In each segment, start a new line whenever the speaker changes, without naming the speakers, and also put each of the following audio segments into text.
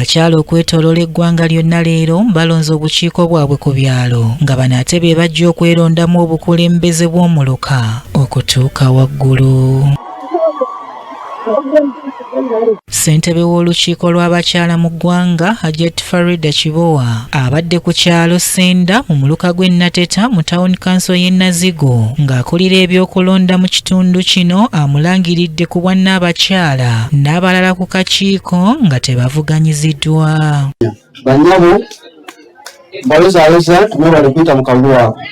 abakyala okwetoloola eggwanga lyonna leero balonze obukiiko bwabwe ku byalo nga bano ate be bajja okwerondamu obukulembeze bw'omuluka okutuuka waggulu. Ssentebe w'olukiiko lw'abakyala mu ggwanga Hajjat Farida Kibowa abadde ku kyalo Senda mu muluka gw'e Nateta mu Town Council y'e Nazigo ng'akulira ebyokulonda mu kitundu kino amulangiridde ku bwannaabakyala n'abalala ku kakiiko nga tebavuganyiziddwa.
Banyabo balozaaleza tumwe kuyita mu kalulu waabwe.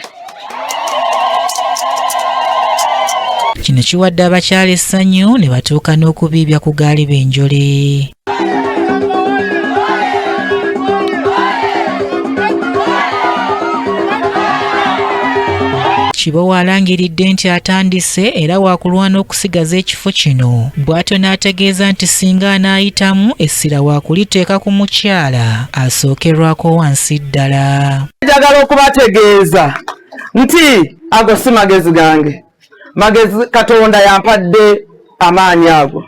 Kino kiwadde abakyala essanyu ne batuuka n'okubiibya ku gaali b'enjole. Kibowa alangiridde nti atandise era waakulwana okusigaza ekifo kino. Bw'atyo n'ategeeza nti singa anaayitamu essira waakuliteeka ku mukyala asookerwako wansi ddala.
Njagala okubategeeza nti ago si magezi gange. Magezi Katonda yampadde amaanyi ago.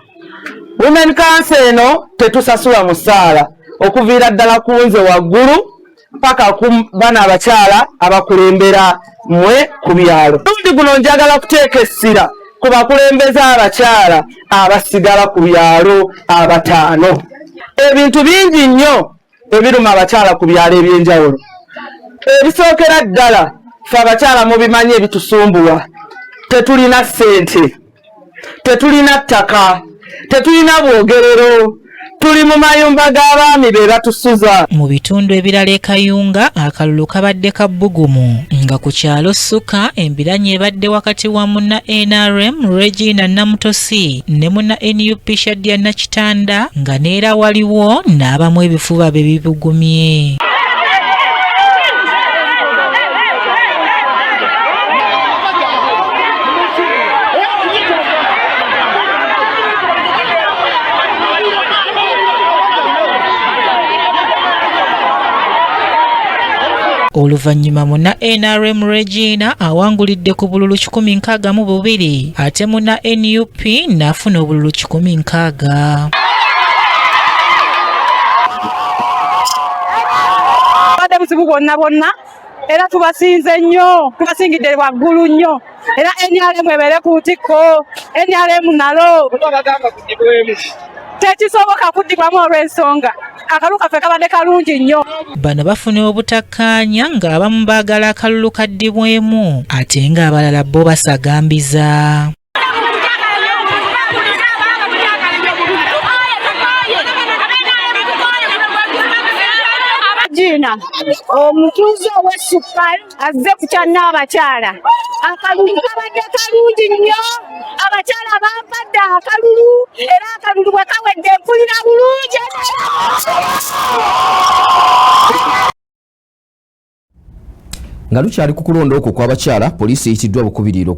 Women Council eno tetusasula musaala okuviira ddala ku nze waggulu paka ku bana abakyala abakulembera mwe ku byalo. Tundi guno njagala kuteeka essira ku bakulembeze abakyala abasigala ku byalo abataano. Ebintu bingi nnyo ebiruma abakyala ku byalo ebyenjawulo. Ebisookera ddala ffe abakyala mubimanyi ebitusumbuwa. Tetulina ssente, tetulina ttaka, tetulina bwogerero, tuli mu mayumba g'abaami be batusuza.
Mu bitundu ebirala e Kayunga akalulu kabadde kabbugumu nga ku kyalo Ssuka embiranye ebadde wakati wa munna NRM Regina Namutosi ne munna NUP Shadia Nakitanda nga neera waliwo n'abamu ebifuba be bibugumye. Oluvannyuma munna NRM Regina awangulidde ku bululu 162 ate munna NUP n'afuna obululu 160.
Badde buzibu bonna era tubasinze nnyo, tubasingidde waggulu nnyo era NRM ebeere ku ntikko, NRM nalo tekisoboka kuddibwamu olw'ensonga akalulu kaffe kabadde kalungi nnyo.
Bano bafuna obutakkaanya ng'abamu baagala akalulu kaddibwemu ate ng'abalala bo basagambiza.
Gina omutuuze ow'Essuka azze ku kyannaabakyala. Akalulu kabadde kalungi nnyo, abakyala bampadde akalulu era akalulu bwe kawedde mpulira bulungi.
Nga lukyali ku kulonda okwo kw'abakyala, poliisi eyitiddwa bukubiriro